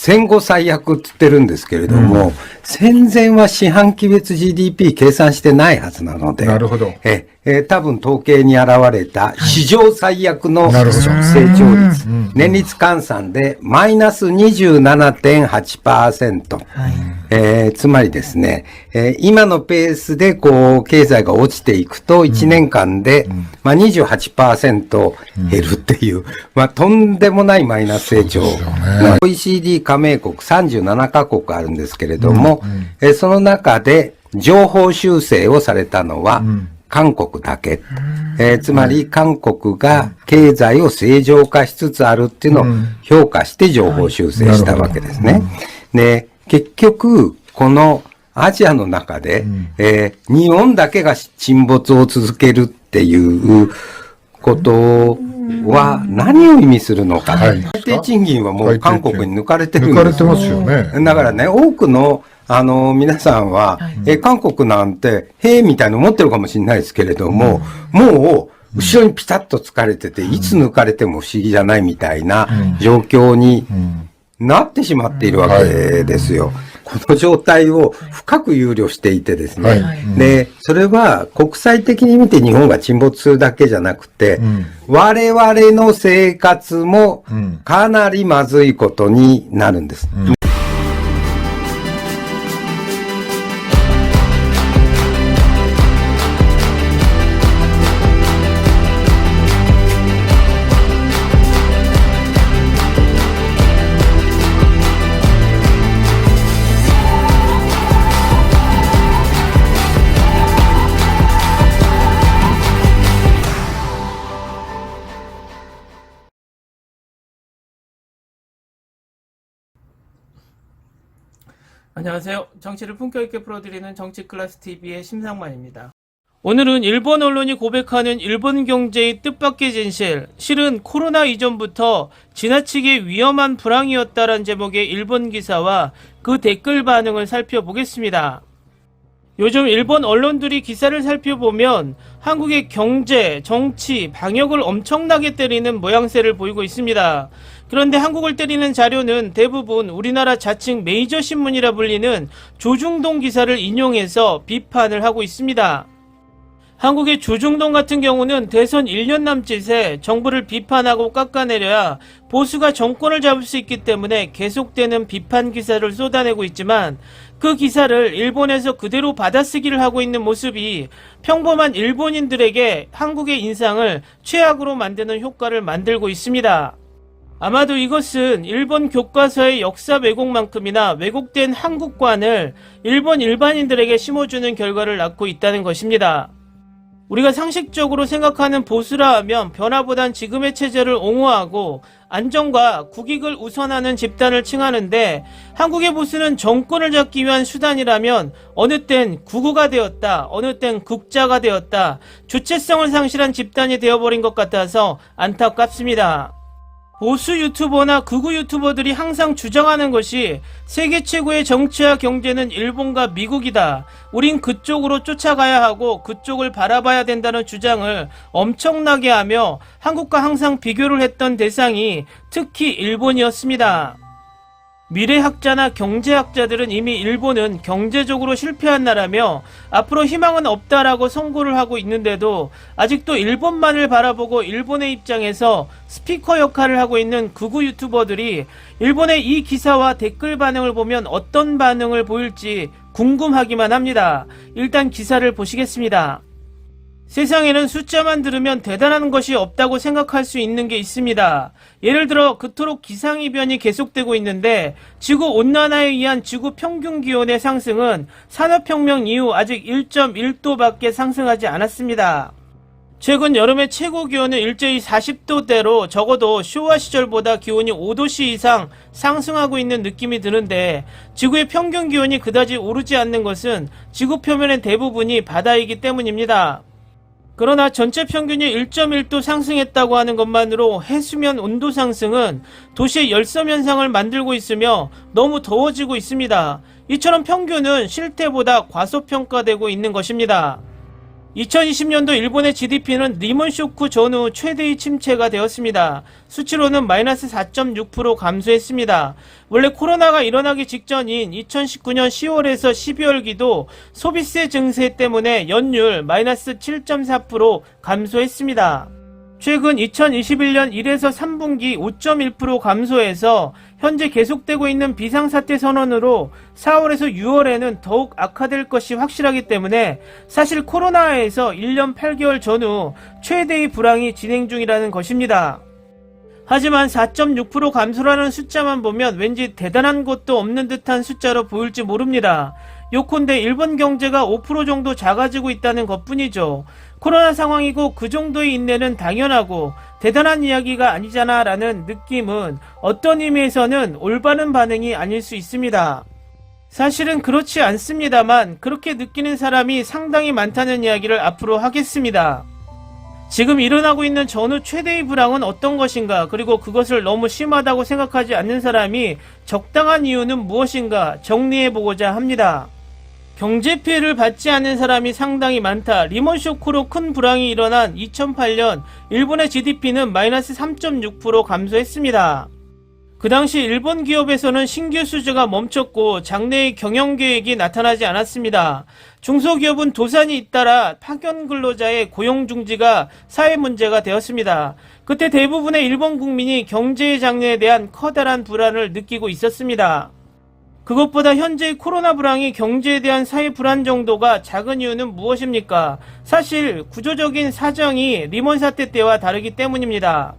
戦後最悪って言ってるんですけれども、戦前は四半期別 GDP 計算してないはずなので、なるほど。多分統計に現れた史上最悪のなるほど成長率、年率換算でマイナス 27.8%。つまりですね、今のペースでこう経済が落ちていくと1年間で、28% 減るっていう、とんでもないマイナス成長。OECD 加盟国37カ国あるんですけれども、その中で上方修正をされたのは韓国だけ。つまり韓国が経済を正常化しつつあるっていうのを評価して上方修正したわけですね。で、結局、このアジアの中で、日本だけが沈没を続けるっていうことは何を意味するのか。最低賃金はもう韓国に抜かれてるんですよ。抜かれてますよね。だからね、多くの皆さんは、韓国なんて、兵みたいの持ってるかもしれないですけれども、もう、後ろにピタッと疲れてて、いつ抜かれても不思議じゃないみたいな状況になってしまっているわけですよ。この状態を深く憂慮していてですね。で、それは国際的に見て日本が沈没するだけじゃなくて、我々の生活もかなりまずいことになるんです。안녕하세요. 정치를 품격 있게 풀어드리는 정치클래스TV의 심상만입니다. 오늘은 일본 언론이 고백하는 일본 경제의 뜻밖의 진실, 실은 코로나 이전부터 지나치게 위험한 불황이었다란 제목의 일본 기사와 그 댓글 반응을 살펴보겠습니다. 요즘 일본 언론들이 기사를 살펴보면 한국의 경제, 정치, 방역을 엄청나게 때리는 모양새를 보이고 있습니다. 그런데 한국을 때리는 자료는 대부분 우리나라 자칭 메이저 신문이라 불리는 조중동 기사를 인용해서 비판을 하고 있습니다. 한국의 조중동 같은 경우는 대선 1년 남짓에 정부를 비판하고 깎아내려야 보수가 정권을 잡을 수 있기 때문에 계속되는 비판 기사를 쏟아내고 있지만 그 기사를 일본에서 그대로 받아쓰기를 하고 있는 모습이 평범한 일본인들에게 한국의 인상을 최악으로 만드는 효과를 만들고 있습니다. 아마도 이것은 일본 교과서의 역사 왜곡만큼이나 왜곡된 한국관을 일본 일반인들에게 심어주는 결과를 낳고 있다는 것입니다. 우리가 상식적으로 생각하는 보수라 하면 변화보단 지금의 체제를 옹호하고 안정과 국익을 우선하는 집단을 칭하는데 한국의 보수는 정권을 잡기 위한 수단이라면 어느 땐 구구가 되었다, 어느 땐 국자가 되었다, 주체성을 상실한 집단이 되어버린 것 같아서 안타깝습니다. 보수 유튜버나 극우 유튜버들이 항상 주장하는 것이 세계 최고의 정치와 경제는 일본과 미국이다. 우린 그쪽으로 쫓아가야 하고 그쪽을 바라봐야 된다는 주장을 엄청나게 하며 한국과 항상 비교를 했던 대상이 특히 일본이었습니다. 미래학자나 경제학자들은 이미 일본은 경제적으로 실패한 나라며 앞으로 희망은 없다라고 선고를 하고 있는데도 아직도 일본만을 바라보고 일본의 입장에서 스피커 역할을 하고 있는 극우 유튜버들이 일본의 이 기사와 댓글 반응을 보면 어떤 반응을 보일지 궁금하기만 합니다. 일단 기사를 보시겠습니다. 세상에는 숫자만 들으면 대단한 것이 없다고 생각할 수 있는 게 있습니다. 예를 들어 그토록 기상이변이 계속되고 있는데 지구온난화에 의한 지구 평균 기온의 상승은 산업혁명 이후 아직 1.1도밖에 상승하지 않았습니다. 최근 여름의 최고 기온은 일제히 40도대로 적어도 쇼와 시절보다 기온이 5도씨 이상 상승하고 있는 느낌이 드는데 지구의 평균 기온이 그다지 오르지 않는 것은 지구 표면의 대부분이 바다이기 때문입니다. 그러나 전체 평균이 1.1도 상승했다고 하는 것만으로 해수면 온도 상승은 도시의 열섬 현상을 만들고 있으며 너무 더워지고 있습니다. 이처럼 평균은 실태보다 과소평가되고 있는 것입니다. 2020년도 일본의 GDP는 리먼 쇼크 전후 최대의 침체가 되었습니다. 수치로는 마이너스 4.6% 감소했습니다. 원래 코로나가 일어나기 직전인 2019년 10월에서 12월기도 소비세 증세 때문에 연율 마이너스 7.4% 감소했습니다. 최근 2021년 1에서 3분기 5.1% 감소해서 현재 계속되고 있는 비상사태 선언으로 4월에서 6월에는 더욱 악화될 것이 확실하기 때문에 사실 코로나에서 1년 8개월 전후 최대의 불황이 진행 중이라는 것입니다. 하지만 4.6% 감소라는 숫자만 보면 왠지 대단한 것도 없는 듯한 숫자로 보일지 모릅니다. 요컨대 일본 경제가 5% 정도 작아지고 있다는 것뿐이죠. 코로나 상황이고 그 정도의 인내는 당연하고 대단한 이야기가 아니잖아 라는 느낌은 어떤 의미에서는 올바른 반응이 아닐 수 있습니다. 사실은 그렇지 않습니다만 그렇게 느끼는 사람이 상당히 많다는 이야기를 앞으로 하겠습니다. 지금 일어나고 있는 전후 최대의 불황은 어떤 것인가, 그리고 그것을 너무 심하다고 생각하지 않는 사람이 적당한 이유는 무엇인가 정리해보고자 합니다. 경제 피해를 받지 않는 사람이 상당히 많다. 리먼 쇼크로 큰 불황이 일어난 2008년 일본의 GDP는 마이너스 3.6% 감소했습니다. 그 당시 일본 기업에서는 신규 수주가 멈췄고 장래의 경영 계획이 나타나지 않았습니다. 중소기업은 도산이 잇따라 파견 근로자의 고용 중지가 사회 문제가 되었습니다. 그때 대부분의 일본 국민이 경제의 장래에 대한 커다란 불안을 느끼고 있었습니다. 그것보다 현재의 코로나 불황이 경제에 대한 사회 불안 정도가 작은 이유는 무엇입니까? 사실 구조적인 사정이 리먼 사태 때와 다르기 때문입니다.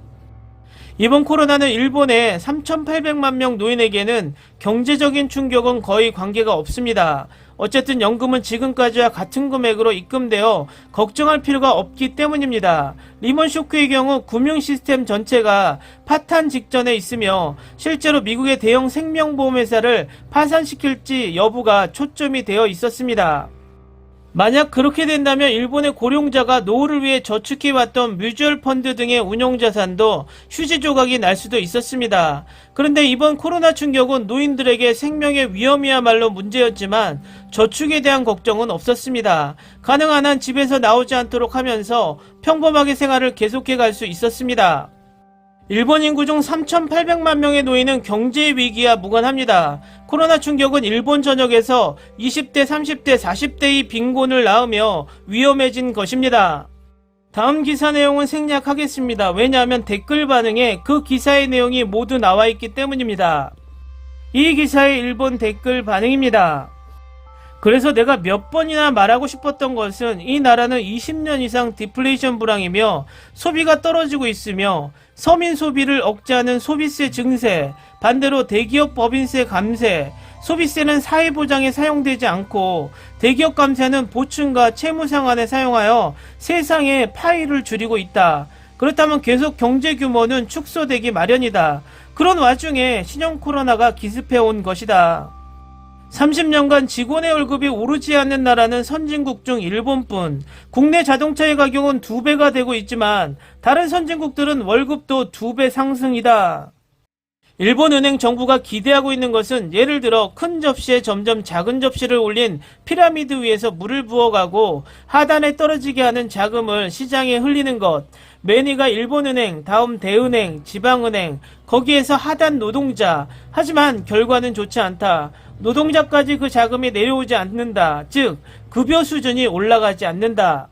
이번 코로나는 일본의 3,800만 명 노인에게는 경제적인 충격은 거의 관계가 없습니다. 어쨌든 연금은 지금까지와 같은 금액으로 입금되어 걱정할 필요가 없기 때문입니다. 리먼 쇼크의 경우 금융 시스템 전체가 파탄 직전에 있으며 실제로 미국의 대형 생명보험회사를 파산시킬지 여부가 초점이 되어 있었습니다. 만약 그렇게 된다면 일본의 고령자가 노후를 위해 저축해왔던 뮤추얼 펀드 등의 운용자산도 휴지 조각이 날 수도 있었습니다. 그런데 이번 코로나 충격은 노인들에게 생명의 위험이야말로 문제였지만 저축에 대한 걱정은 없었습니다. 가능한 한 집에서 나오지 않도록 하면서 평범하게 생활을 계속해 갈 수 있었습니다. 일본 인구 중 3,800만 명의 노인은 경제 위기와 무관합니다. 코로나 충격은 일본 전역에서 20대, 30대, 40대의 빈곤을 낳으며 위험해진 것입니다. 다음 기사 내용은 생략하겠습니다. 왜냐하면 댓글 반응에 그 기사의 내용이 모두 나와 있기 때문입니다. 이 기사의 일본 댓글 반응입니다. 그래서 내가 몇 번이나 말하고 싶었던 것은 이 나라는 20년 이상 디플레이션 불황이며 소비가 떨어지고 있으며 서민 소비를 억제하는 소비세 증세, 반대로 대기업 법인세 감세, 소비세는 사회보장에 사용되지 않고 대기업 감세는 보충과 채무 상환에 사용하여 세상의 파이를 줄이고 있다. 그렇다면 계속 경제 규모는 축소되기 마련이다. 그런 와중에 신형 코로나가 기습해온 것이다. 30년간 직원의 월급이 오르지 않는 나라는 선진국 중 일본뿐. 국내 자동차의 가격은 2배가 되고 있지만 다른 선진국들은 월급도 2배 상승이다. 일본은행 정부가 기대하고 있는 것은 예를 들어 큰 접시에 점점 작은 접시를 올린 피라미드 위에서 물을 부어가고 하단에 떨어지게 하는 자금을 시장에 흘리는 것. 매니가 일본은행, 다음 대은행, 지방은행, 거기에서 하단 노동자. 하지만 결과는 좋지 않다. 노동자까지 그 자금이 내려오지 않는다. 즉 급여 수준이 올라가지 않는다.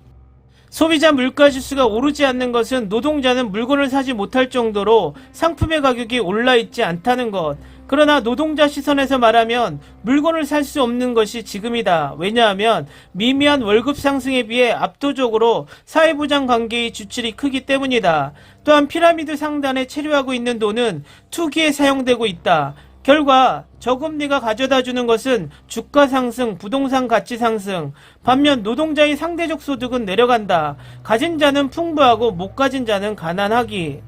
소비자 물가지수가 오르지 않는 것은 노동자는 물건을 사지 못할 정도로 상품의 가격이 올라있지 않다는 것. 그러나 노동자 시선에서 말하면 물건을 살 수 없는 것이 지금이다. 왜냐하면 미미한 월급 상승에 비해 압도적으로 사회보장 관계의 지출이 크기 때문이다. 또한 피라미드 상단에 체류하고 있는 돈은 투기에 사용되고 있다. 결과 저금리가 가져다주는 것은 주가 상승, 부동산 가치 상승. 반면 노동자의 상대적 소득은 내려간다. 가진 자는 풍부하고 못 가진 자는 가난하기.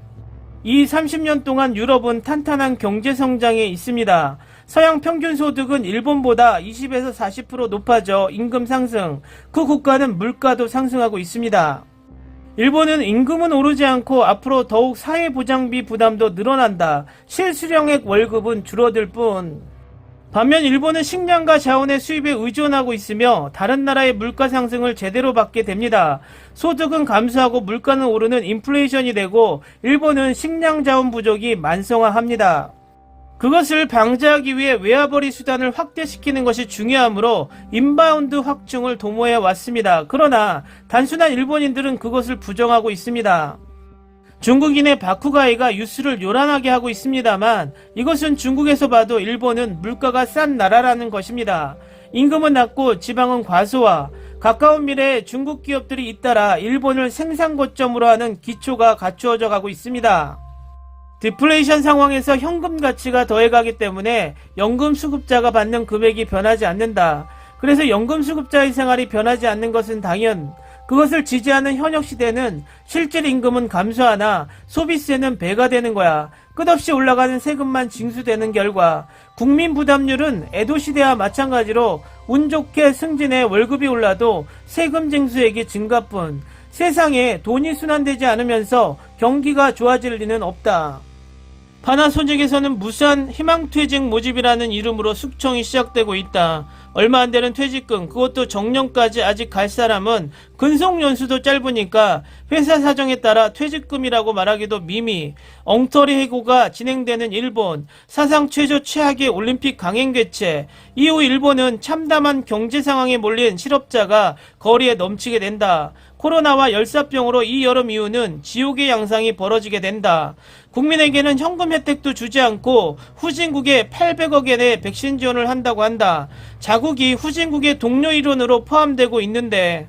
이 30년 동안 유럽은 탄탄한 경제 성장에 있습니다. 서양 평균 소득은 일본보다 20에서 40% 높아져 임금 상승. 그 국가는 물가도 상승하고 있습니다. 일본은 임금은 오르지 않고 앞으로 더욱 사회보장비 부담도 늘어난다. 실수령액 월급은 줄어들 뿐. 반면 일본은 식량과 자원의 수입에 의존하고 있으며 다른 나라의 물가 상승을 제대로 받게 됩니다. 소득은 감소하고 물가는 오르는 인플레이션이 되고 일본은 식량 자원 부족이 만성화합니다. 그것을 방지하기 위해 외화벌이 수단을 확대시키는 것이 중요하므로 인바운드 확충을 도모해 왔습니다. 그러나 단순한 일본인들은 그것을 부정하고 있습니다. 중국인의 바쿠가이가 뉴스를 요란하게 하고 있습니다만 이것은 중국에서 봐도 일본은 물가가 싼 나라라는 것입니다. 임금은 낮고 지방은 과소화, 가까운 미래에 중국 기업들이 잇따라 일본을 생산 거점으로 하는 기초가 갖추어져 가고 있습니다. 디플레이션 상황에서 현금 가치가 더해가기 때문에 연금 수급자가 받는 금액이 변하지 않는다. 그래서 연금 수급자의 생활이 변하지 않는 것은 당연, 그것을 지지하는 현역 시대는 실질 임금은 감소하나 소비세는 배가 되는 거야. 끝없이 올라가는 세금만 징수되는 결과 국민 부담률은 에도 시대와 마찬가지로 운 좋게 승진해 월급이 올라도 세금 징수액이 증가뿐, 세상에 돈이 순환되지 않으면서 경기가 좋아질 리는 없다. 파나소닉에서는 무산 희망퇴직 모집이라는 이름으로 숙청이 시작되고 있다. 얼마 안 되는 퇴직금, 그것도 정년까지 아직 갈 사람은 근속연수도 짧으니까 회사 사정에 따라 퇴직금이라고 말하기도 미미. 엉터리 해고가 진행되는 일본, 사상 최저 최악의 올림픽 강행 개최, 이후 일본은 참담한 경제 상황에 몰린 실업자가 거리에 넘치게 된다. 코로나와 열사병으로 이 여름 이후는 지옥의 양상이 벌어지게 된다. 국민에게는 현금 혜택도 주지 않고 후진국에 800억 엔의 백신 지원을 한다고 한다. 자국이 후진국의 동료 일원으로 포함되고 있는데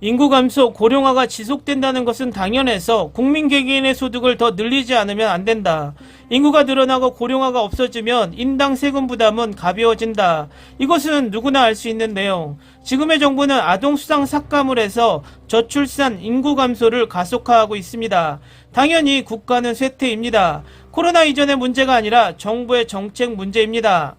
인구 감소, 고령화가 지속된다는 것은 당연해서 국민 개개인의 소득을 더 늘리지 않으면 안 된다. 인구가 늘어나고 고령화가 없어지면 인당 세금 부담은 가벼워진다. 이것은 누구나 알 수 있는 내용. 지금의 정부는 아동수당 삭감을 해서 저출산, 인구 감소를 가속화하고 있습니다. 당연히 국가는 쇠퇴입니다. 코로나 이전의 문제가 아니라 정부의 정책 문제입니다.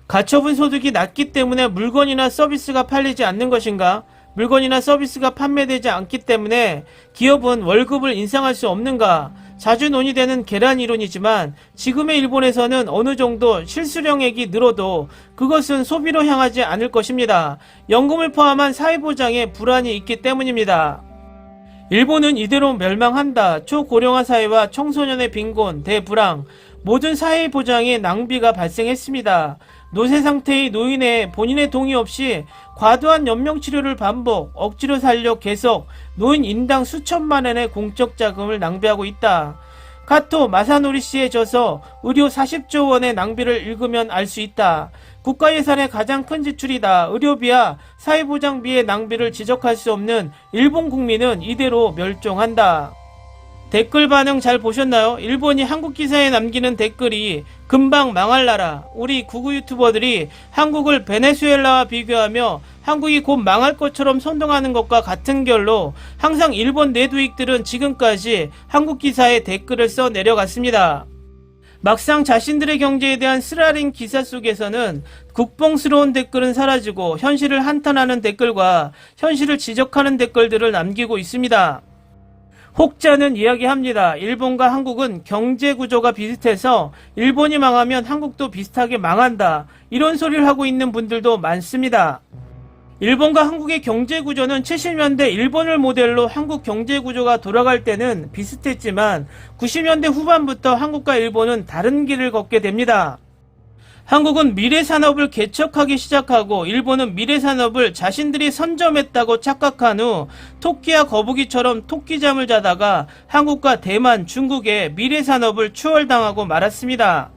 가처분 소득이 낮기 때문에 물건이나 서비스가 팔리지 않는 것인가? 물건이나 서비스가 판매되지 않기 때문에 기업은 월급을 인상할 수 없는가? 자주 논의되는 계란 이론이지만 지금의 일본에서는 어느 정도 실수령액이 늘어도 그것은 소비로 향하지 않을 것입니다. 연금을 포함한 사회보장에 불안이 있기 때문입니다. 일본은 이대로 멸망한다. 초고령화 사회와 청소년의 빈곤, 대불황, 모든 사회 보장에 낭비가 발생했습니다. 노쇠 상태의 노인의 본인의 동의 없이 과도한 연명치료를 반복, 억지로 살려 계속 노인 인당 수천만 원의 공적 자금을 낭비하고 있다. 카토 마사노리 씨에 져서 의료 40조 원의 낭비를 읽으면 알 수 있다. 국가 예산의 가장 큰 지출이다. 의료비와 사회보장비의 낭비를 지적할 수 없는 일본 국민은 이대로 멸종한다. 댓글 반응 잘 보셨나요? 일본이 한국 기사에 남기는 댓글이 금방 망할 나라, 우리 구구 유튜버들이 한국을 베네수엘라와 비교하며 한국이 곧 망할 것처럼 선동하는 것과 같은 결로 항상 일본 내두익들은 지금까지 한국 기사에 댓글을 써 내려갔습니다. 막상 자신들의 경제에 대한 쓰라린 기사 속에서는 국뽕스러운 댓글은 사라지고 현실을 한탄하는 댓글과 현실을 지적하는 댓글들을 남기고 있습니다. 혹자는 이야기합니다. 일본과 한국은 경제 구조가 비슷해서 일본이 망하면 한국도 비슷하게 망한다. 이런 소리를 하고 있는 분들도 많습니다. 일본과 한국의 경제 구조는 70년대 일본을 모델로 한국 경제 구조가 돌아갈 때는 비슷했지만 90년대 후반부터 한국과 일본은 다른 길을 걷게 됩니다. 한국은 미래 산업을 개척하기 시작하고 일본은 미래 산업을 자신들이 선점했다고 착각한 후 토끼와 거북이처럼 토끼잠을 자다가 한국과 대만, 중국의 미래 산업을 추월당하고 말았습니다.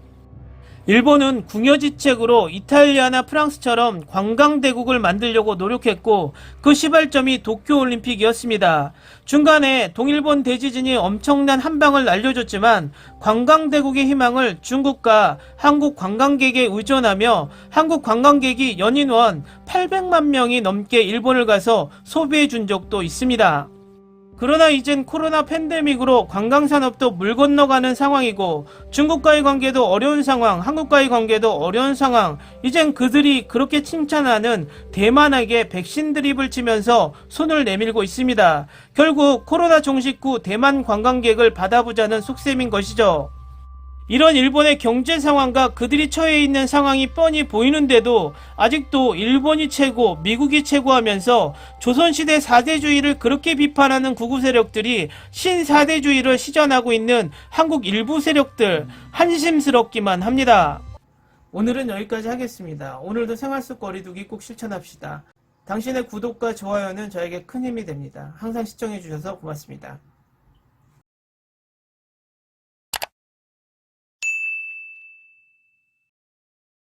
일본은 궁여지책으로 이탈리아나 프랑스처럼 관광대국을 만들려고 노력했고 그 시발점이 도쿄올림픽이었습니다. 중간에 동일본 대지진이 엄청난 한방을 날려줬지만 관광대국의 희망을 중국과 한국 관광객에 의존하며 한국 관광객이 연인원 800만 명이 넘게 일본을 가서 소비해 준 적도 있습니다. 그러나 이젠 코로나 팬데믹으로 관광산업도 물 건너가는 상황이고 중국과의 관계도 어려운 상황, 한국과의 관계도 어려운 상황. 이젠 그들이 그렇게 칭찬하는 대만에게 백신 드립을 치면서 손을 내밀고 있습니다. 결국 코로나 종식 후 대만 관광객을 받아보자는 속셈인 것이죠. 이런 일본의 경제 상황과 그들이 처해 있는 상황이 뻔히 보이는데도 아직도 일본이 최고, 미국이 최고하면서 조선시대 4대주의를 그렇게 비판하는 구구 세력들이 신사대주의를 시전하고 있는 한국 일부 세력들, 한심스럽기만 합니다. 오늘은 여기까지 하겠습니다. 오늘도 생활 속 거리두기 꼭 실천합시다. 당신의 구독과 좋아요는 저에게 큰 힘이 됩니다. 항상 시청해주셔서 고맙습니다.